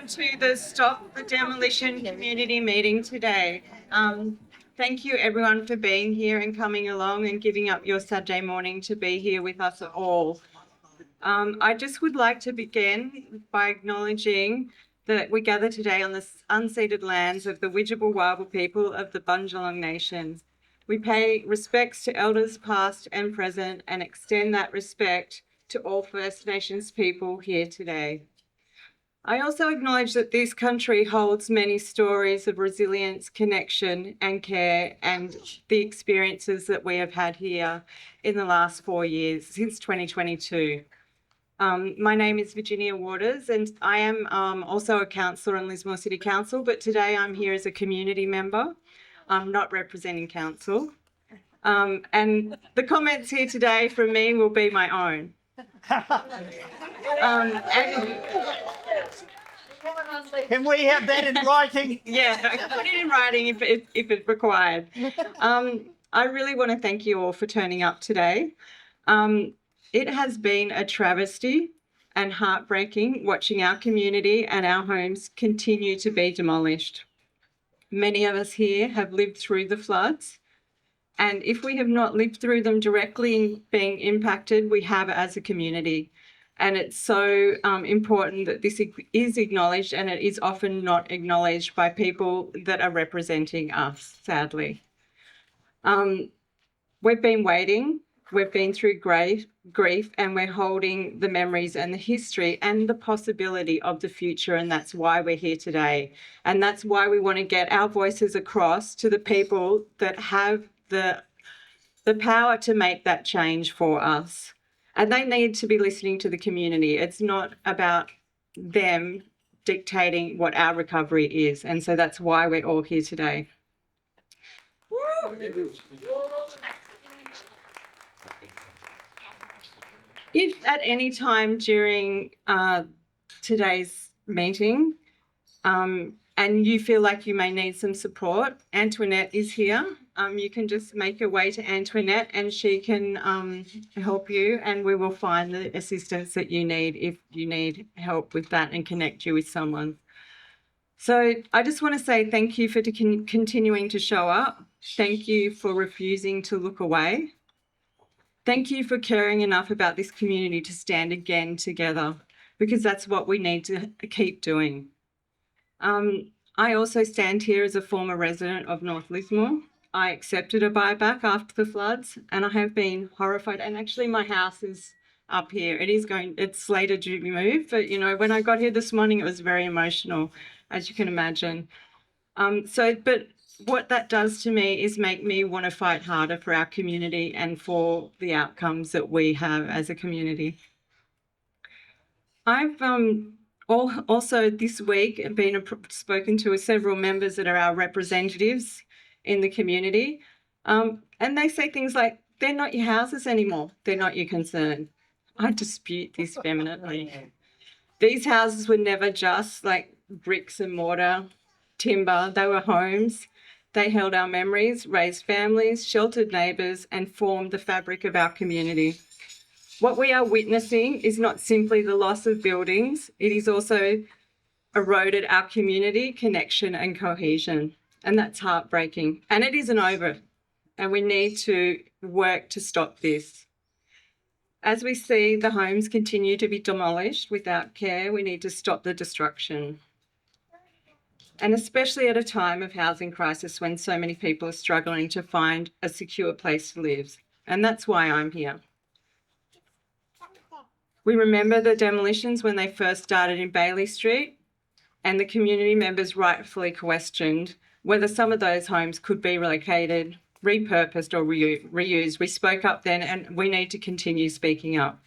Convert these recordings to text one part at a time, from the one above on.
welcome to the Stop the Demolition community meeting today. Thank you everyone for being here and coming along and giving up your Saturday morning to be here with us all. I just would like to begin by acknowledging that we gather today on the unceded lands of the Widjabul Wabul people of the Bundjalung Nation. We pay respects to elders past and present and extend that respect to all First Nations people here today. I also acknowledge that this country holds many stories of resilience, connection and care, and the experiences that we have had here in the last 4 years, since 2022. My name is Virginia Waters and I am also a councillor on Lismore City Council, but today I'm here as a community member. I'm not representing council. And the comments here today from me will be my own. Can we have that in writing? Yeah, I can put it in writing if it's required. I really want to thank you all for turning up today. It has been a travesty and heartbreaking watching our community and our homes continue to be demolished. Many of us here have lived through the floods, and if we have not lived through them directly being impacted, we have as a community. And it's so important that this is acknowledged, and it is often not acknowledged by people that are representing us, sadly. We've been waiting, we've been through grief, and we're holding the memories and the history and the possibility of the future, and that's why we're here today. And that's why we want to get our voices across to the people that have the power to make that change for us. And they need to be listening to the community. It's not about them dictating what our recovery is. And so that's why we're all here today. If at any time during today's meeting and you feel like you may need some support, Antoinette is here. You can just make your way to Antoinette and she can help you, and we will find the assistance that you need if you need help with that and connect you with someone. So I just want to say thank you for continuing to show up. Thank you for refusing to look away. Thank you for caring enough about this community to stand again together, because that's what we need to keep doing. I also stand here as a former resident of North Lismore. I accepted a buyback after the floods and I have been horrified. And actually my house is up here. It's slated to be moved, but you know, when I got here this morning, it was very emotional, as you can imagine. But what that does to me is make me want to fight harder for our community and for the outcomes that we have as a community. I've also this week been spoken to several members that are our representatives in the community, and they say things like, they're not your houses anymore, they're not your concern. I dispute this vehemently. These houses were never just like bricks and mortar, timber, they were homes. They held our memories, raised families, sheltered neighbours, and formed the fabric of our community. What we are witnessing is not simply the loss of buildings, it is also eroded our community connection and cohesion. And that's heartbreaking. And it isn't over. And we need to work to stop this. As we see the homes continue to be demolished without care, we need to stop the destruction. And especially at a time of housing crisis when so many people are struggling to find a secure place to live. And that's why I'm here. We remember the demolitions when they first started in Bailey Street, and the community members rightfully questioned whether some of those homes could be relocated, repurposed or reused. We spoke up then, and we need to continue speaking up,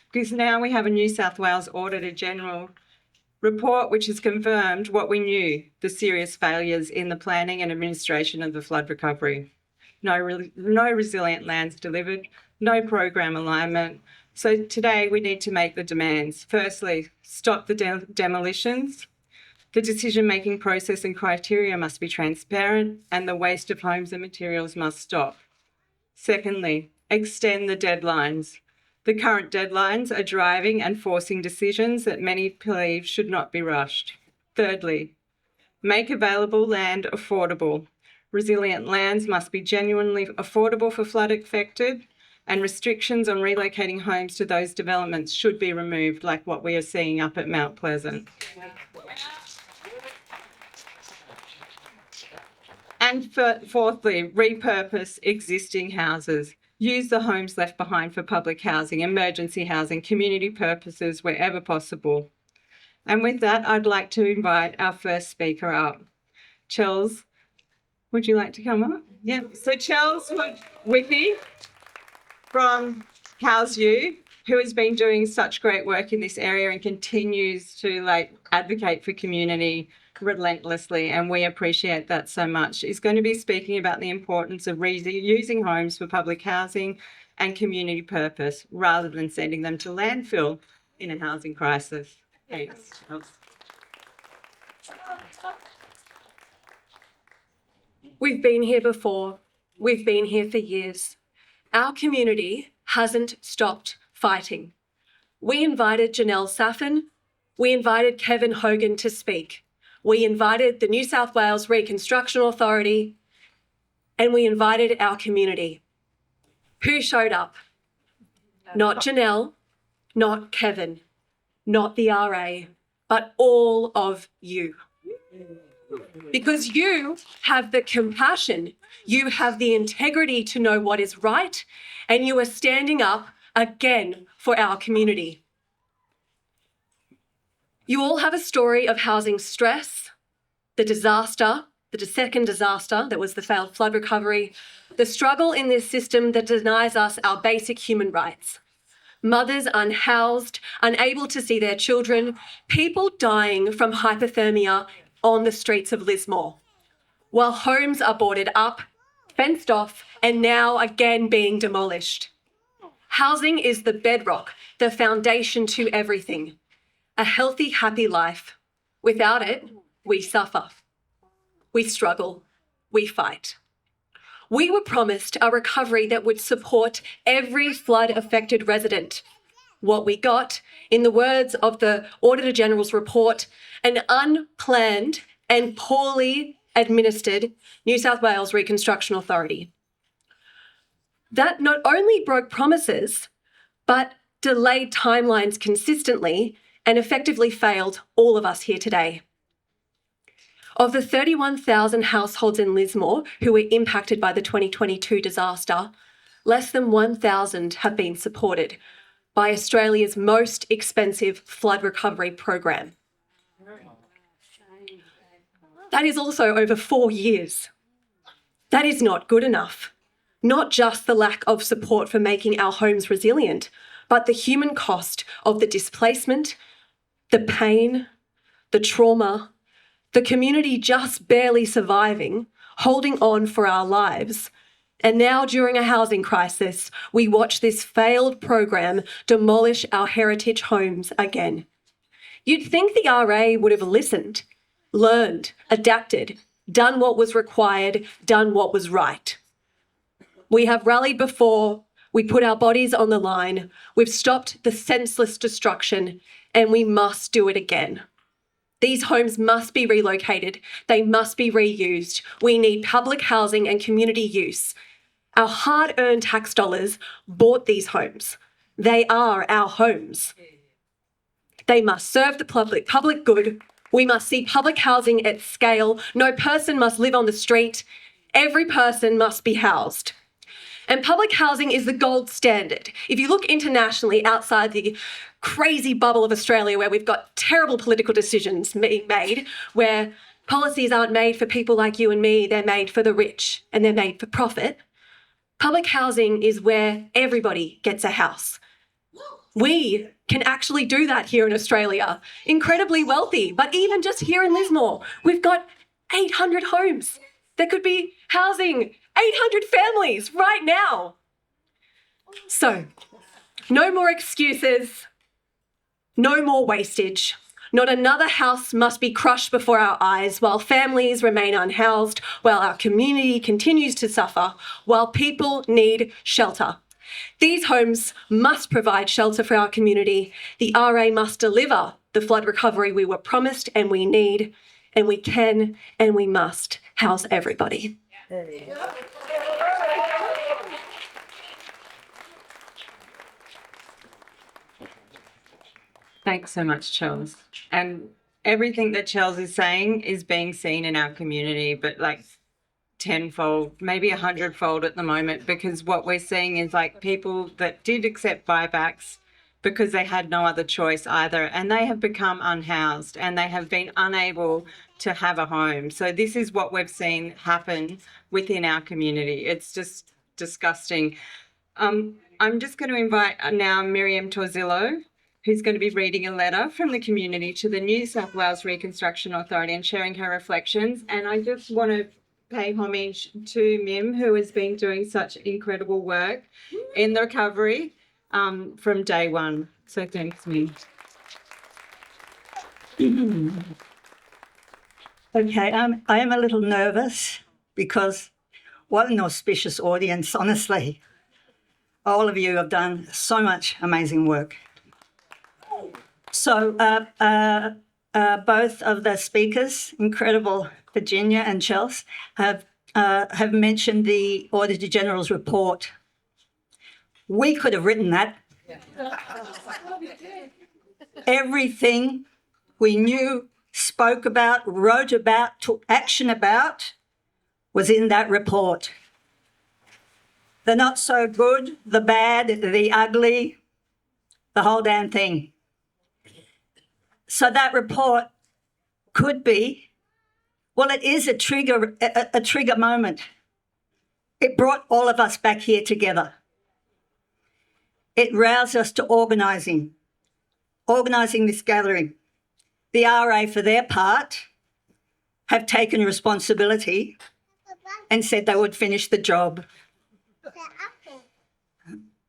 because now we have a New South Wales Auditor-General report which has confirmed what we knew, the serious failures in the planning and administration of the flood recovery. No resilient lands delivered, no program alignment. So today we need to make the demands. Firstly, stop the demolitions. The decision-making process and criteria must be transparent, and the waste of homes and materials must stop. Secondly, extend the deadlines. The current deadlines are driving and forcing decisions that many believe should not be rushed. Thirdly, make available land affordable. Resilient lands must be genuinely affordable for flood affected, and restrictions on relocating homes to those developments should be removed, like what we are seeing up at Mount Pleasant. And fourthly, repurpose existing houses. Use the homes left behind for public housing, emergency housing, community purposes wherever possible. And with that, I'd like to invite our first speaker up. Chels, would you like to come up? Yeah. So Chels Whippy from House You, who has been doing such great work in this area and continues to advocate for community relentlessly, and we appreciate that so much, is going to be speaking about the importance of reusing homes for public housing and community purpose rather than sending them to landfill in a housing crisis. Thanks. We've been here before. We've been here for years. Our community hasn't stopped fighting. We invited Janelle Saffin. We invited Kevin Hogan to speak. We invited the New South Wales Reconstruction Authority, and we invited our community. Who showed up? Not Janelle, not Kevin, not the RA, but all of you. Because you have the compassion, you have the integrity to know what is right, and you are standing up again for our community. You all have a story of housing stress, the disaster, the second disaster that was the failed flood recovery, the struggle in this system that denies us our basic human rights. Mothers unhoused, unable to see their children, people dying from hypothermia on the streets of Lismore, while homes are boarded up, fenced off, and now again being demolished. Housing is the bedrock, the foundation to everything. A healthy, happy life. Without it, we suffer. We struggle. We fight. We were promised a recovery that would support every flood-affected resident. What we got, in the words of the Auditor-General's report, an unplanned and poorly administered New South Wales Reconstruction Authority. That not only broke promises, but delayed timelines consistently and effectively failed all of us here today. Of the 31,000 households in Lismore who were impacted by the 2022 disaster, less than 1,000 have been supported by Australia's most expensive flood recovery program. That is also over 4 years. That is not good enough. Not just the lack of support for making our homes resilient, but the human cost of the displacement, the pain, the trauma, the community just barely surviving, holding on for our lives. And now, during a housing crisis, we watch this failed program demolish our heritage homes again. You'd think the RA would have listened, learned, adapted, done what was required, done what was right. We have rallied before, we put our bodies on the line, we've stopped the senseless destruction, and we must do it again. These homes must be relocated. They must be reused. We need public housing and community use. Our hard-earned tax dollars bought these homes. They are our homes. They must serve the public good. We must see public housing at scale. No person must live on the street. Every person must be housed. And public housing is the gold standard. If you look internationally outside the crazy bubble of Australia where we've got terrible political decisions being made, where policies aren't made for people like you and me, they're made for the rich and they're made for profit, public housing is where everybody gets a house. We can actually do that here in Australia. Incredibly wealthy, but even just here in Lismore, we've got 800 homes that could be housing 800 families right now. So, no more excuses, no more wastage. Not another house must be crushed before our eyes while families remain unhoused, while our community continues to suffer, while people need shelter. These homes must provide shelter for our community. The RA must deliver the flood recovery we were promised and we need and we can and we must house everybody. Thanks so much, Charles. And everything that Charles is saying is being seen in our community, but like tenfold, maybe 100-fold at the moment, because what we're seeing is like people that did accept buybacks because they had no other choice either, and they have become unhoused and they have been unable to have a home. So this is what we've seen happen within our community. It's just disgusting. I'm just going to invite now Miriam Torzillo, who's going to be reading a letter from the community to the New South Wales Reconstruction Authority and sharing her reflections. And I just want to pay homage to Mim, who has been doing such incredible work in the recovery from day one. So thanks, Mim. Okay, I am a little nervous because what an auspicious audience, honestly. All of you have done so much amazing work. So both of the speakers, incredible Virginia and Chelsea, have mentioned the Auditor-General's report. We could have written that. Everything we knew, spoke about, wrote about, took action about was in that report. The not so good, the bad, the ugly, the whole damn thing. So that report could be, well, it is a trigger moment. It brought all of us back here together. It roused us to organising this gathering. The RA, for their part, have taken responsibility and said they would finish the job.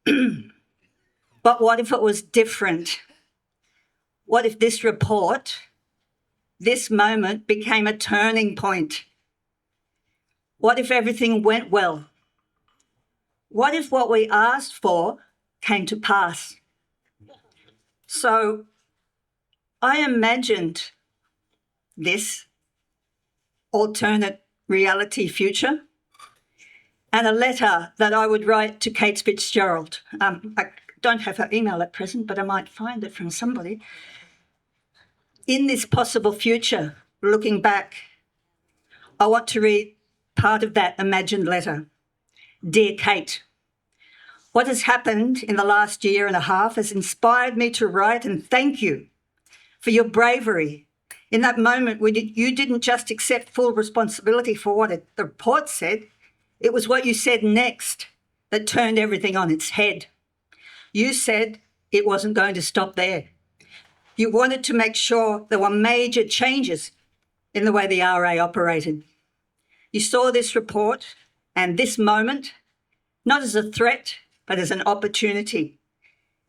But what if it was different? What if this report, this moment, became a turning point? What if everything went well? What if what we asked for came to pass? So I imagined this alternate reality future and a letter that I would write to Kate Fitzgerald. I don't have her email at present, but I might find it from somebody. In this possible future, looking back, I want to read part of that imagined letter. Dear Kate, what has happened in the last year and a half has inspired me to write and thank you for your bravery. In that moment, you didn't just accept full responsibility for what the report said, it was what you said next that turned everything on its head. You said it wasn't going to stop there. You wanted to make sure there were major changes in the way the RA operated. You saw this report and this moment not as a threat, but as an opportunity.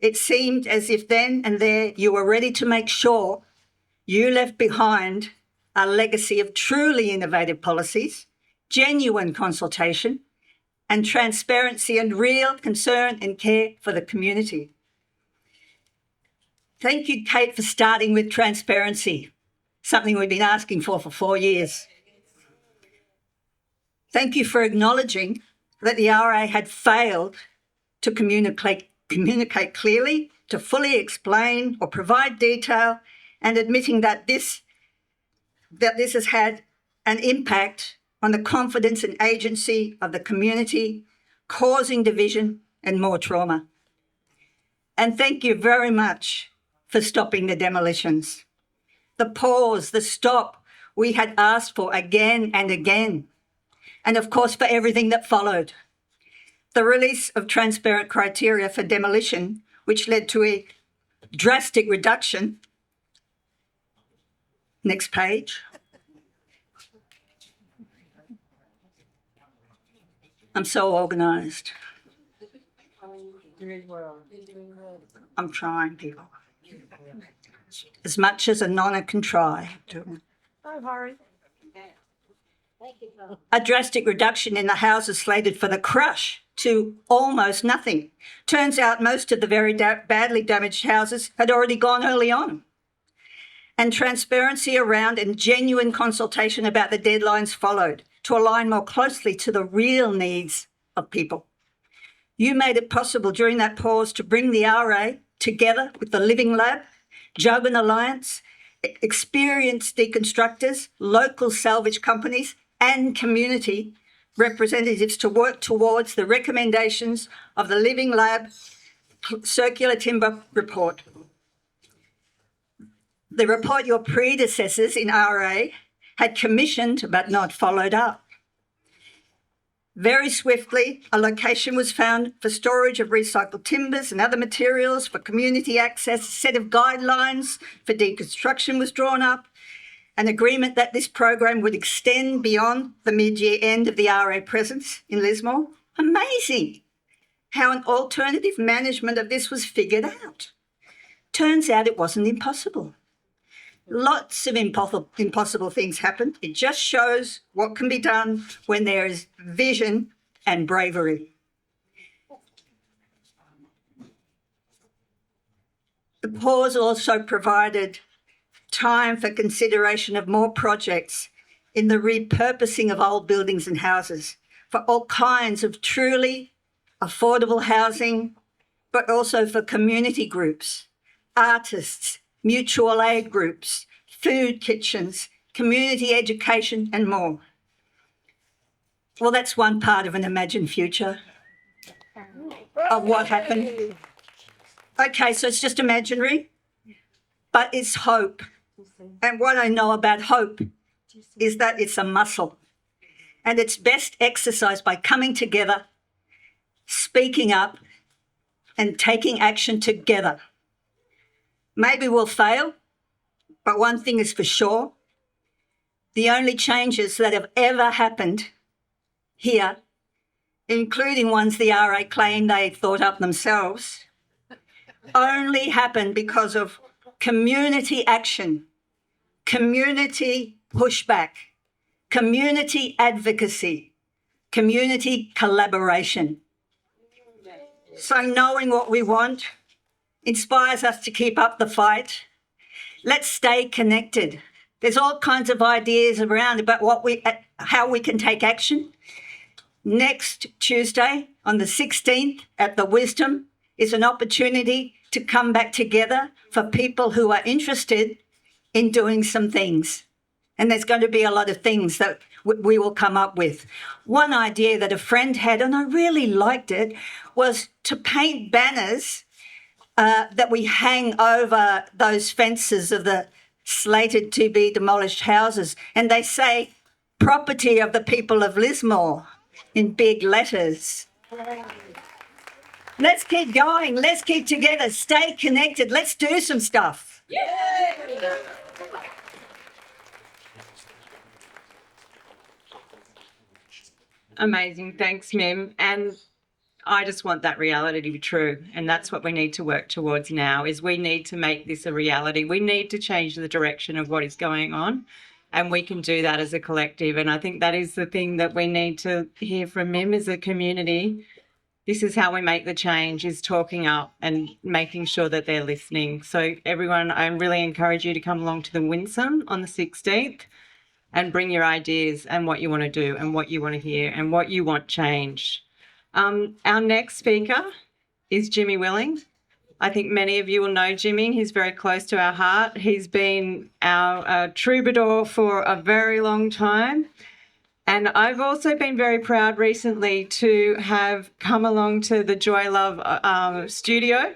It seemed as if then and there you were ready to make sure you left behind a legacy of truly innovative policies, genuine consultation, and transparency and real concern and care for the community. Thank you, Kate, for starting with transparency, something we've been asking for 4 years. Thank you for acknowledging that the RA had failed to communicate clearly, to fully explain or provide detail, and admitting that this has had an impact on the confidence and agency of the community, causing division and more trauma. And thank you very much for stopping the demolitions. The pause, the stop we had asked for again and again. And of course, for everything that followed. The release of transparent criteria for demolition, which led to a drastic reduction. Next page. I'm so organised. I'm trying, people. As much as a nonna can try. A drastic reduction in the houses slated for the crush to almost nothing. Turns out most of the very badly damaged houses had already gone early on. and transparency around and genuine consultation about the deadlines followed to align more closely to the real needs of people. You made it possible during that pause to bring the RA together with the Living Lab, Jogan Alliance, experienced deconstructors, local salvage companies, and community representatives to work towards the recommendations of the Living Lab Circular Timber Report. The report your predecessors in RA had commissioned but not followed up. Very swiftly, a location was found for storage of recycled timbers and other materials for community access. A set of guidelines for deconstruction was drawn up. An agreement that this program would extend beyond the mid-year end of the RA presence in Lismore. Amazing how an alternative management of this was figured out. Turns out it wasn't impossible. Lots of impossible things happened. It just shows what can be done when there is vision and bravery. The pause also provided time for consideration of more projects in the repurposing of old buildings and houses for all kinds of truly affordable housing, but also for community groups, artists, mutual aid groups, food kitchens, community education, and more. Well, that's one part of an imagined future of what happened. Okay, so it's just imaginary, but it's hope. And what I know about hope is that it's a muscle, and it's best exercised by coming together, speaking up, and taking action together. Maybe we'll fail, but one thing is for sure. The only changes that have ever happened here, including ones the RA claim they thought up themselves, only happened because of community action, community pushback, community advocacy, community collaboration. So knowing what we want inspires us to keep up the fight. Let's stay connected. There's all kinds of ideas around about how we can take action. Next Tuesday, on the 16th, at the Wisdom, is an opportunity to come back together for people who are interested in doing some things. And there's going to be a lot of things that we will come up with. One idea that a friend had, and I really liked it, was to paint banners that we hang over those fences of the slated to be demolished houses. And they say, property of the people of Lismore, in big letters. Let's keep going. Let's keep together. Stay connected. Let's do some stuff. Yay! Amazing. Thanks, Mim. And I just want that reality to be true. And that's what we need to work towards now, is we need to make this a reality. We need to change the direction of what is going on. And we can do that as a collective. And I think that is the thing that we need to hear from Mim as a community. This is how we make the change, is talking up and making sure that they're listening. So everyone, I really encourage you to come along to the Winsome on the 16th and bring your ideas and what you want to do and what you want to hear and what you want changed. Our next speaker is Jimmy Willing. I think many of you will know Jimmy. He's very close to our heart. He's been our troubadour for a very long time. And I've also been very proud recently to have come along to the Joy Love studio,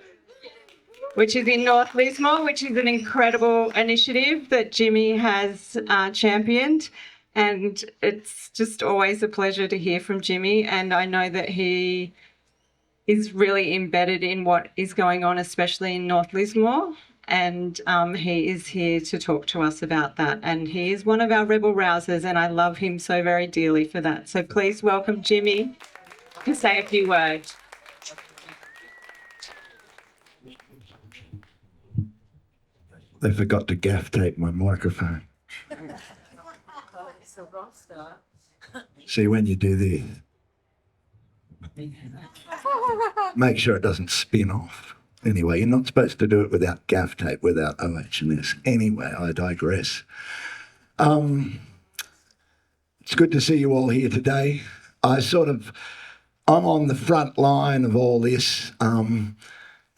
which is in North Lismore, which is an incredible initiative that Jimmy has championed. And it's just always a pleasure to hear from Jimmy. And I know that he is really embedded in what is going on, especially in North Lismore. And he is here to talk to us about that. And he is one of our rebel rousers, and I love him so very dearly for that. So please welcome Jimmy to say a few words. They forgot to gaff tape my microphone. See, when you do this, make sure it doesn't spin off. Anyway, you're not supposed to do it without gaff tape, without OH&S. Anyway, I digress. It's good to see you all here today. I'm on the front line of all this, and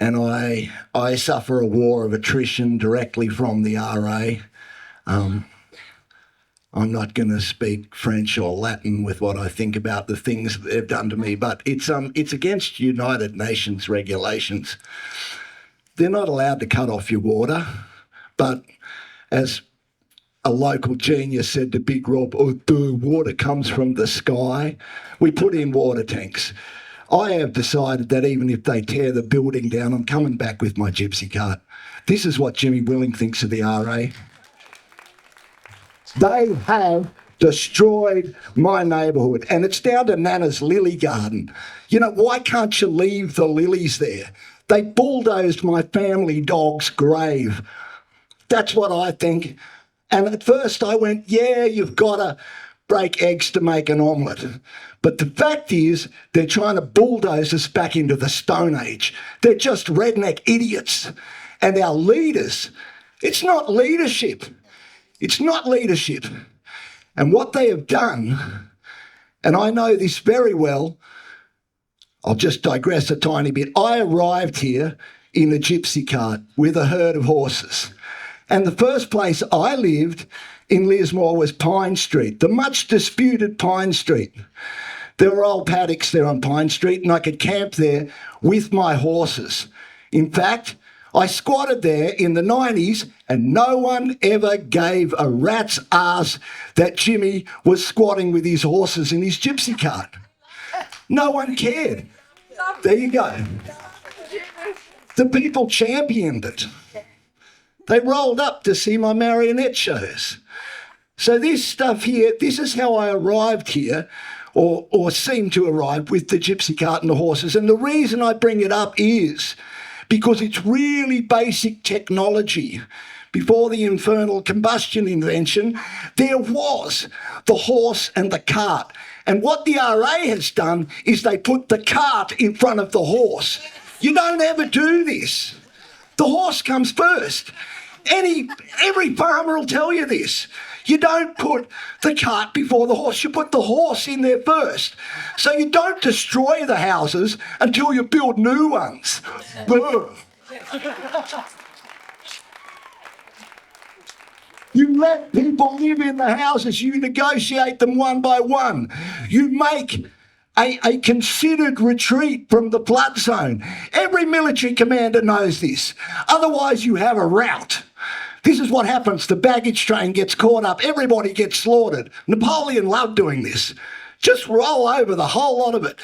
I suffer a war of attrition directly from the RA. I'm not going to speak French or Latin with what I think about the things that they've done to me, but it's against United Nations regulations. They're not allowed to cut off your water, but as a local genius said to Big Rob, the water comes from the sky. We put in water tanks. I have decided that even if they tear the building down, I'm coming back with my gypsy cart. This is what Jimmy Willing thinks of the RA. They have destroyed my neighbourhood, and it's down to Nana's lily garden. You know, why can't you leave the lilies there? They bulldozed my family dog's grave. That's what I think. And at first I went, yeah, you've got to break eggs to make an omelette. But the fact is, they're trying to bulldoze us back into the Stone Age. They're just redneck idiots. And our leaders, it's not leadership. It's not leadership. And what they have done, and I know this very well, I'll just digress a tiny bit. I arrived here in a gypsy cart with a herd of horses. And the first place I lived in Lismore was Pine Street, the much disputed Pine Street. There were old paddocks there on Pine Street, and I could camp there with my horses. In fact, I squatted there in the 90s and no one ever gave a rat's ass that Jimmy was squatting with his horses in his gypsy cart. No one cared. There you go. The people championed it. They rolled up to see my marionette shows. So this stuff here, this is how I arrived here, or seemed to arrive with the gypsy cart and the horses. And the reason I bring it up is because it's really basic technology. Before the infernal combustion invention, there was the horse and the cart. And what the RA has done is they put the cart in front of the horse. You don't ever do this. The horse comes first. Every farmer will tell you this. You don't put the cart before the horse. You put the horse in there first. So you don't destroy the houses until you build new ones. You let people live in the houses. You negotiate them one by one. You make a considered retreat from the flood zone. Every military commander knows this. Otherwise, you have a rout. This is what happens. The baggage train gets caught up. Everybody gets slaughtered. Napoleon loved doing this. Just roll over the whole lot of it.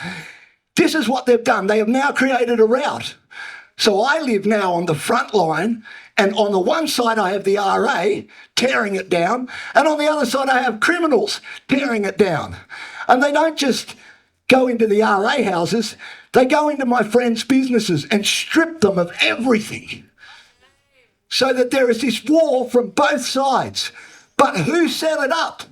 This is what they've done. They have now created a route. So I live now on the front line, and on the one side I have the RA tearing it down, and on the other side I have criminals tearing it down. And they don't just go into the RA houses, they go into my friends' businesses and strip them of everything. So that there is this war from both sides. But who set it up?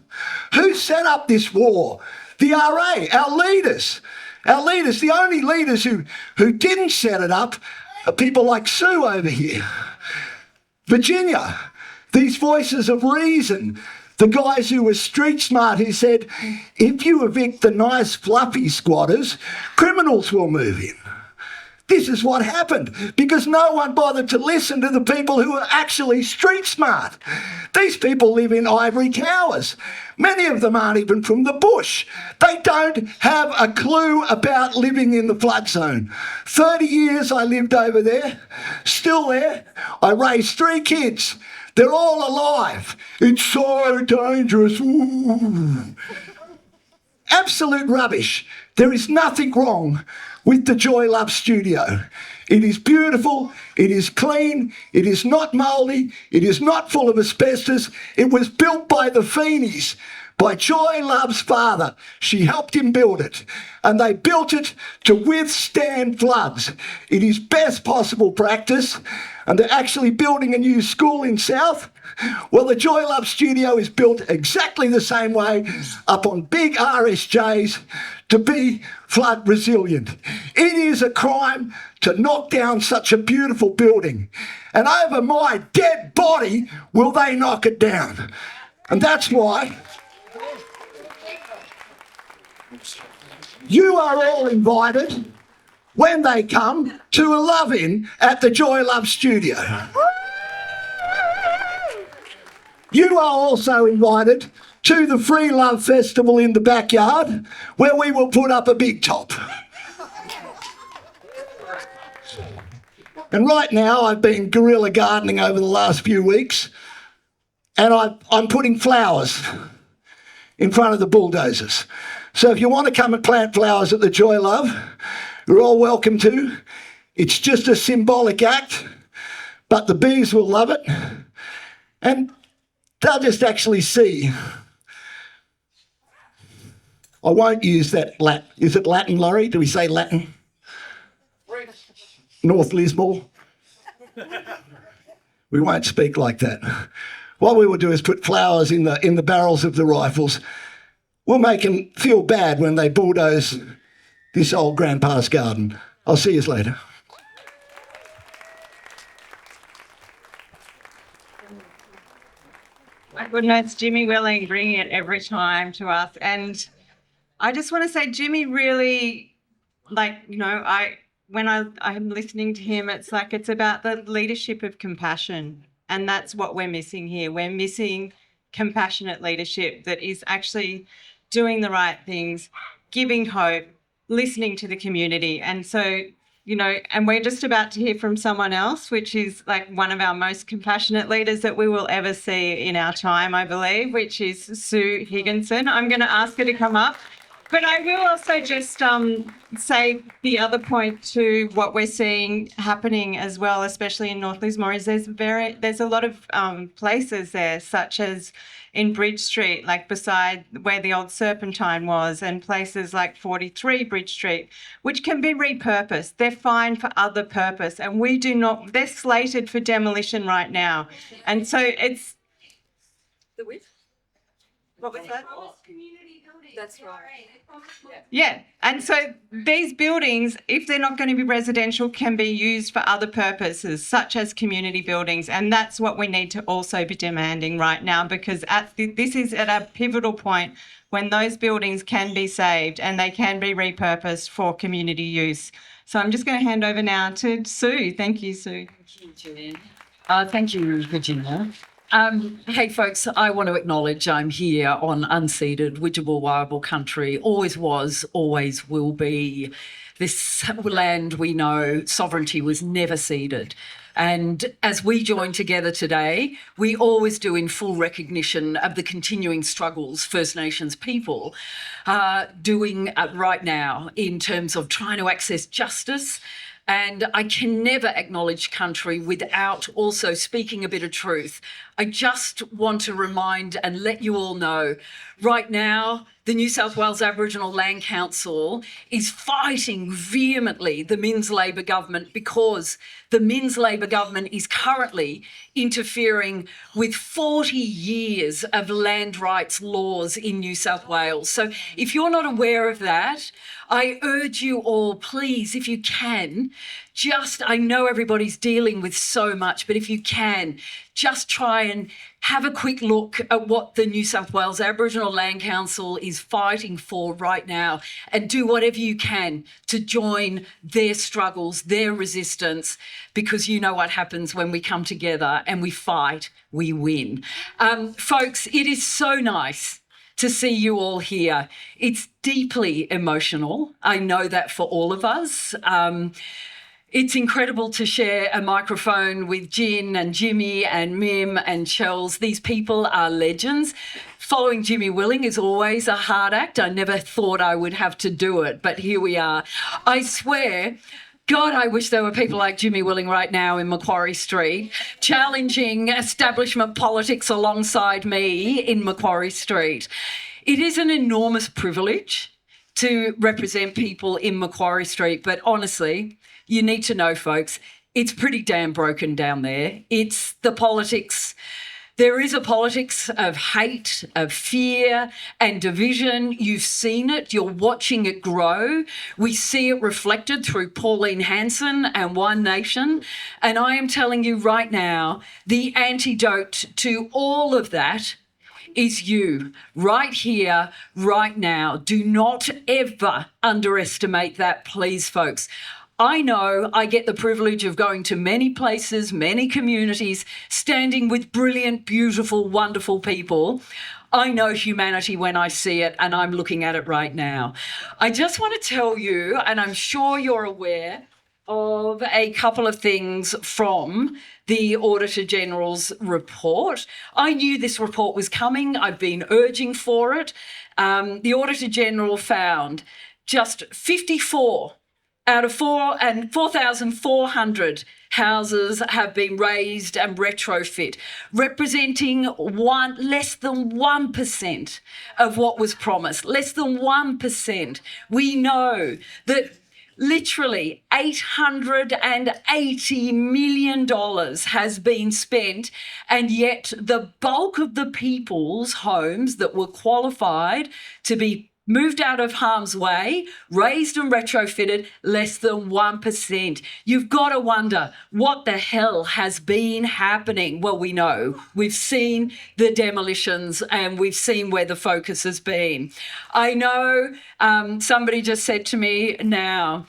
Who set up this war? The RA, our leaders. Our leaders, the only leaders who didn't set it up are people like Sue over here. Virginia, these voices of reason. The guys who were street smart who said, if you evict the nice fluffy squatters, criminals will move in. This is what happened because no one bothered to listen to the people who were actually street smart. These people live in ivory towers. Many of them aren't even from the bush. They don't have a clue about living in the flood zone. 30 years I lived over there, still there. I raised 3 kids. They're all alive. It's so dangerous. Ooh. Absolute rubbish. There is nothing wrong with the Joy Love studio. It is beautiful, it is clean, it is not mouldy, it is not full of asbestos. It was built by the Feenies, by Joy Love's father. She helped him build it, and they built it to withstand floods. It is best possible practice, and they're actually building a new school in South. Well, the Joy Love studio is built exactly the same way, up on big RSJs, to be flood resilient. It is a crime to knock down such a beautiful building, and over my dead body will they knock it down. And that's why you are all invited, when they come, to a love-in at the Joy Love studio. You are also invited to the Free Love Festival in the backyard, where we will put up a big top. And right now, I've been guerrilla gardening over the last few weeks, and I'm putting flowers in front of the bulldozers. So if you want to come and plant flowers at the Joy Love, you're all welcome to. It's just a symbolic act, but the bees will love it, and they'll just actually see. I won't use that Latin. Is it Latin, Laurie? Do we say Latin? North Lismore? We won't speak like that. What we will do is put flowers in the barrels of the rifles. We'll make them feel bad when they bulldoze this old grandpa's garden. I'll see you later. My goodness, Jimmy Willing bringing it every time to us. And I just want to say, Jimmy really, when I'm listening to him, it's like it's about the leadership of compassion. And that's what we're missing here. We're missing compassionate leadership that is actually doing the right things, giving hope, listening to the community. And so, and we're just about to hear from someone else, which is like one of our most compassionate leaders that we will ever see in our time, I believe, which is Sue Higginson. I'm going to ask her to come up. But I will also just say the other point to what we're seeing happening as well, especially in North Lismore, is there's a lot of places there, such as in Bridge Street, like beside where the old Serpentine was, and places like 43 Bridge Street, which can be repurposed. They're fine for other purpose, and we do not. They're slated for demolition right now, and so it's The width? what was that? That's right. Yeah, and so these buildings, if they're not going to be residential, can be used for other purposes, such as community buildings, and that's what we need to also be demanding right now, because this is at a pivotal point when those buildings can be saved and they can be repurposed for community use. So I'm just going to hand over now to Sue. Thank you, Sue. Thank you, Julian. Thank you, Virginia. Hey, folks, I want to acknowledge I'm here on unceded, widgeable, wireable country. Always was, always will be. This land, we know, sovereignty was never ceded. And as we join together today, we always do in full recognition of the continuing struggles First Nations people are doing right now in terms of trying to access justice. And I can never acknowledge country without also speaking a bit of truth. I just want to remind and let you all know, right now, the New South Wales Aboriginal Land Council is fighting vehemently the Minns Labor government, because the Minns Labor government is currently interfering with 40 years of land rights laws in New South Wales. So if you're not aware of that, I urge you all, please, if you can, I know everybody's dealing with so much, but if you can, just try and have a quick look at what the New South Wales Aboriginal Land Council is fighting for right now, and do whatever you can to join their struggles, their resistance, because you know what happens when we come together and we fight, we win. Folks, it is so nice to see you all here. It's deeply emotional. I know that for all of us. It's incredible to share a microphone with Jin and Jimmy and Mim and Charles. These people are legends. Following Jimmy Willing is always a hard act. I never thought I would have to do it, but here we are. I swear, God, I wish there were people like Jimmy Willing right now in Macquarie Street, challenging establishment politics alongside me in Macquarie Street. It is an enormous privilege to represent people in Macquarie Street, but honestly, you need to know, folks, it's pretty damn broken down there. It's the politics. There is a politics of hate, of fear and division. You've seen it. You're watching it grow. We see it reflected through Pauline Hanson and One Nation. And I am telling you right now, the antidote to all of that is you, right here, right now. Do not ever underestimate that, please, folks. I know I get the privilege of going to many places, many communities, standing with brilliant, beautiful, wonderful people. I know humanity when I see it, and I'm looking at it right now. I just want to tell you, and I'm sure you're aware of a couple of things from the Auditor-General's report. I knew this report was coming. I've been urging for it. The Auditor-General found just 54 out of 4,400 houses have been raised and retrofit, representing less than 1% of what was promised, less than 1%. We know that literally $880 million has been spent, and yet the bulk of the people's homes that were qualified to be moved out of harm's way, raised and retrofitted, less than 1%. You've got to wonder what the hell has been happening. Well, we know. We've seen the demolitions and we've seen where the focus has been. I know somebody just said to me now,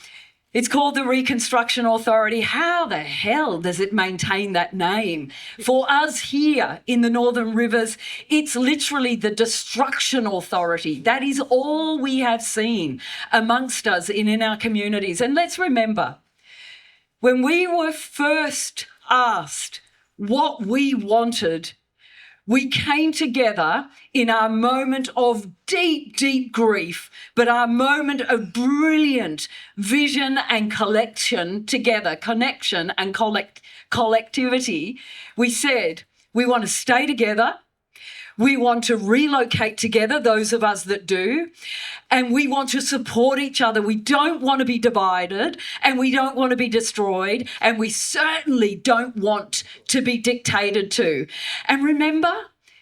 it's called the Reconstruction Authority. How the hell does it maintain that name? For us here in the Northern Rivers, it's literally the Destruction Authority. That is all we have seen amongst us in our communities. And let's remember, when we were first asked what we wanted, we came together in our moment of deep, deep grief, but our moment of brilliant vision and connection and collectivity. We said, we want to stay together. We want to relocate together, those of us that do, and we want to support each other. We don't want to be divided, and we don't want to be destroyed, and we certainly don't want to be dictated to. And remember,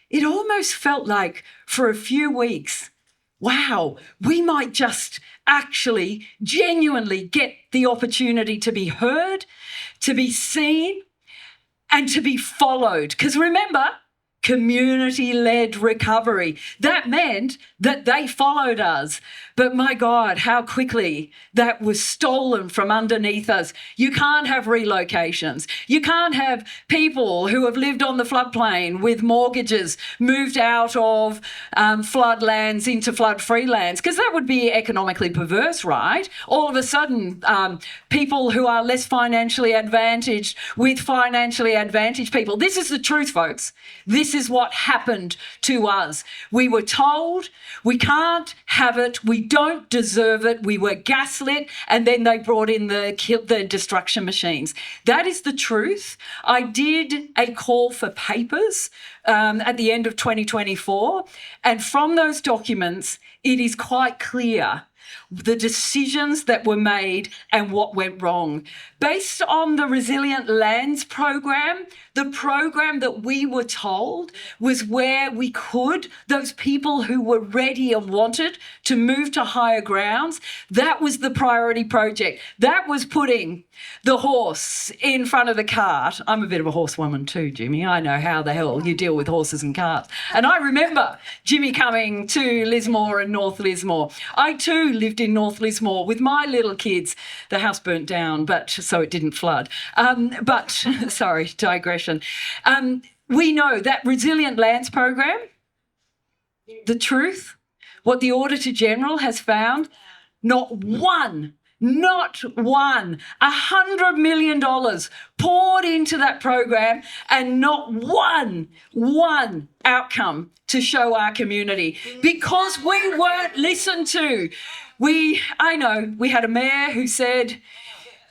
it almost felt like for a few weeks, wow, we might just actually genuinely get the opportunity to be heard, to be seen, and to be followed. Because remember, community-led recovery. That meant that they followed us. But my God, how quickly that was stolen from underneath us. You can't have relocations. You can't have people who have lived on the floodplain with mortgages moved out of floodlands into flood-free lands, because that would be economically perverse, right? All of a sudden, people who are less financially advantaged with financially advantaged people. This is the truth, folks. This is what happened to us. We were told we can't have it, we don't deserve it, we were gaslit, and then they brought in the destruction machines. That is the truth. I did a call for papers at the end of 2024, and from those documents, it is quite clear the decisions that were made and what went wrong. Based on the Resilient Lands program, the program that we were told was where we could, those people who were ready and wanted to move to higher grounds, that was the priority project. That was putting the horse in front of the cart. I'm a bit of a horsewoman too, Jimmy. I know how the hell you deal with horses and carts. And I remember Jimmy coming to Lismore and North Lismore. I too lived in North Lismore with my little kids. The house burnt down, but so it didn't flood. But sorry, digression. We know that Resilient Lands program, the truth, what the Auditor-General has found, not one, $100 million poured into that program, and not one outcome to show our community, because we weren't listened to. I know we had a mayor who said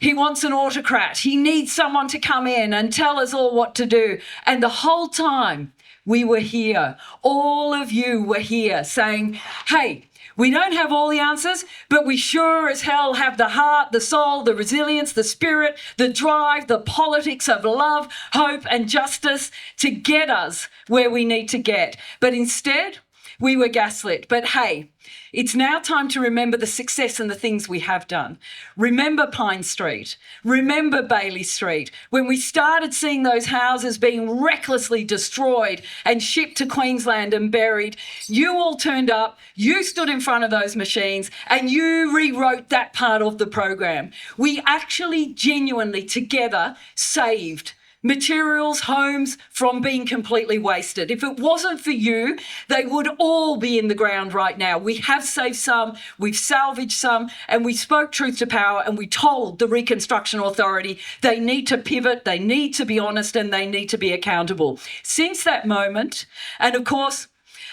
he wants an autocrat. He needs someone to come in and tell us all what to do. And the whole time we were here. All of you were here saying, hey, we don't have all the answers, but we sure as hell have the heart, the soul, the resilience, the spirit, the drive, the politics of love, hope and justice to get us where we need to get. But instead, we were gaslit. But hey, it's now time to remember the success and the things we have done. Remember Pine Street. Remember Bailey Street. When we started seeing those houses being recklessly destroyed and shipped to Queensland and buried, you all turned up, you stood in front of those machines and you rewrote that part of the program. We actually genuinely together saved materials, homes from being completely wasted. If it wasn't for you, they would all be in the ground right now. We have saved some, we've salvaged some, and we spoke truth to power and we told the Reconstruction Authority they need to pivot, they need to be honest, and they need to be accountable. Since that moment, and of course,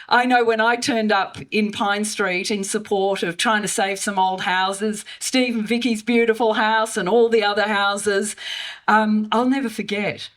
I know when I turned up in Pine Street in support of trying to save some old houses, Steve and Vicky's beautiful house and all the other houses, I'll never forget.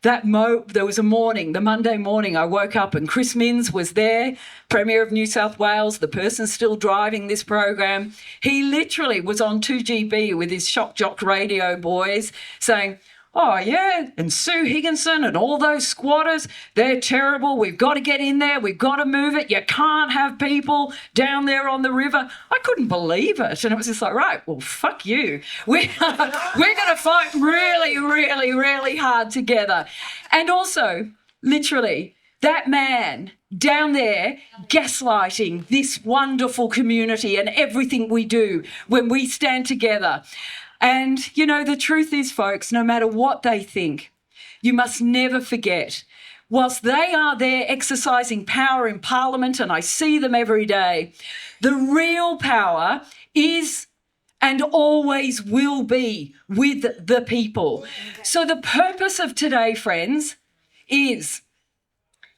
There was a morning, the Monday morning, I woke up and Chris Minns was there, Premier of New South Wales, the person still driving this program. He literally was on 2GB with his shock jock radio boys saying, oh, yeah, and Sue Higginson and all those squatters, they're terrible. We've got to get in there. We've got to move it. You can't have people down there on the river. I couldn't believe it. And it was just like, right, well, fuck you. We're going to fight really, really, really hard together. And also, literally, that man down there gaslighting this wonderful community and everything we do when we stand together. And, you know, the truth is, folks, no matter what they think, you must never forget, whilst they are there exercising power in Parliament, and I see them every day, the real power is and always will be with the people. So the purpose of today, friends, is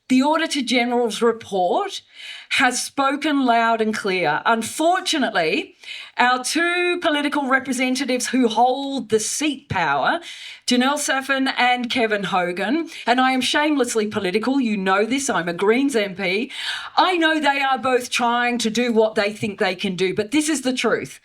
the Auditor-General's report has spoken loud and clear. Unfortunately, our two political representatives who hold the seat power, Janelle Saffin and Kevin Hogan, and I am shamelessly political, you know this, I'm a Greens MP, I know they are both trying to do what they think they can do, but this is the truth.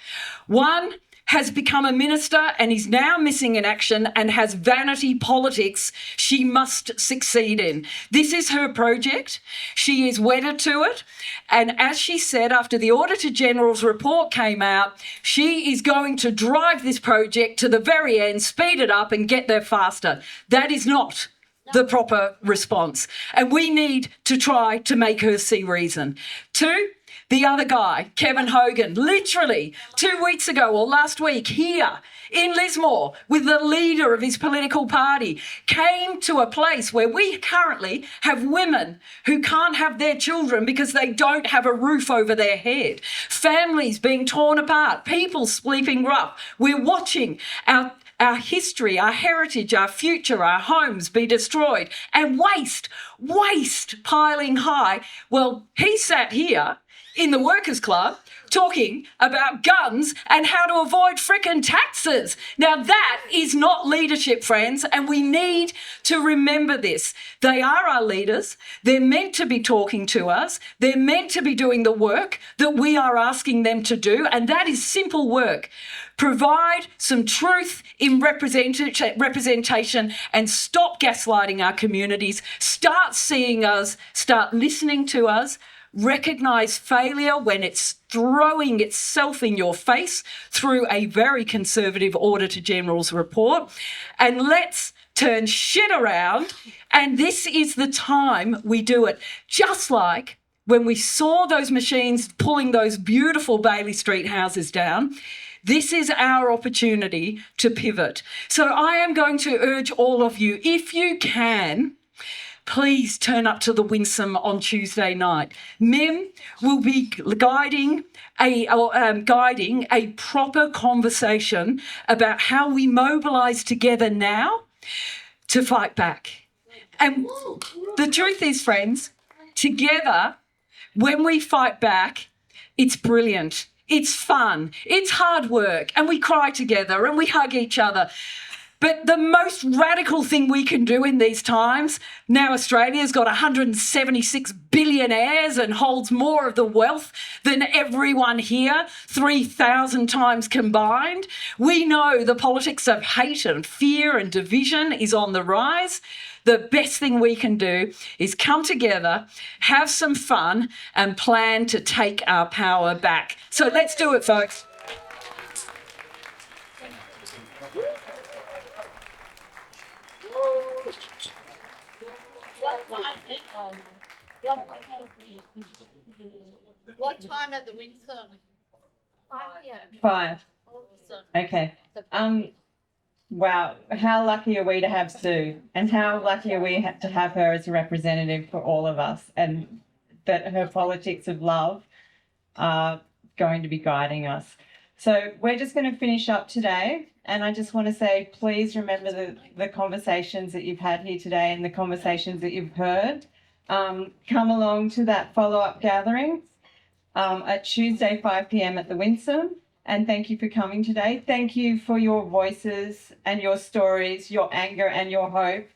One has become a minister and is now missing in action and has vanity politics she must succeed in. This is her project. She is wedded to it. And as she said, after the Auditor-General's report came out, she is going to drive this project to the very end, speed it up and get there faster. That is not the proper response. And we need to try to make her see reason. Two, the other guy, Kevin Hogan, literally 2 weeks ago or last week here in Lismore with the leader of his political party, came to a place where we currently have women who can't have their children because they don't have a roof over their head, families being torn apart, people sleeping rough. We're watching our history, our heritage, our future, our homes be destroyed, and waste piling high. Well, he sat here in the Workers' Club talking about guns and how to avoid frickin' taxes. Now that is not leadership, friends, and we need to remember this. They are our leaders. They're meant to be talking to us. They're meant to be doing the work that we are asking them to do, and that is simple work. Provide some truth in representation and stop gaslighting our communities. Start seeing us, start listening to us. Recognise failure when it's throwing itself in your face through a very conservative Auditor-General's report. And let's turn shit around. And this is the time we do it. Just like when we saw those machines pulling those beautiful Bailey Street houses down, this is our opportunity to pivot. So I am going to urge all of you, if you can, please turn up to the Winsome on Tuesday night. Mim will be guiding a proper conversation about how we mobilise together now to fight back. And the truth is, friends, together, when we fight back, it's brilliant. It's fun. It's hard work. And we cry together and we hug each other. But the most radical thing we can do in these times, now Australia's got 176 billionaires and holds more of the wealth than everyone here, 3,000 times combined. We know the politics of hate and fear and division is on the rise. The best thing we can do is come together, have some fun, and plan to take our power back. So let's do it, folks. What time at the Windsor? 5. Okay. Wow. How lucky are we to have Sue? And how lucky are we to have her as a representative for all of us? And that her politics of love are going to be guiding us. So we're just going to finish up today. And I just want to say, please remember the conversations that you've had here today and the conversations that you've heard. Come along to that follow-up gathering at Tuesday, 5 p.m. at the Windsor. And thank you for coming today. Thank you for your voices and your stories, your anger and your hope.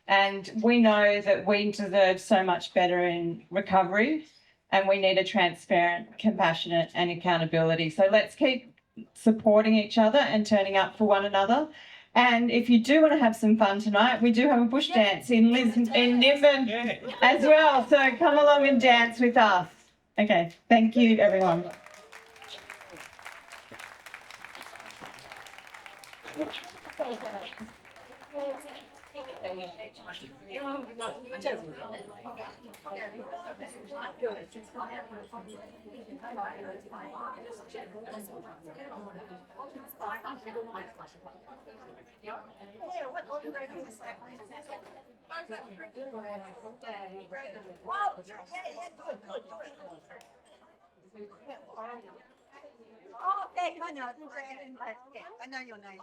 And we know that we deserve so much better in recovery, and we need a transparent, compassionate and accountability. So let's keep supporting each other and turning up for one another. And if you do want to have some fun tonight, we do have a bush dance in Nimbin as well. So come along and dance with us. Okay, thank you everyone. Oh, okay, I know. I know your name.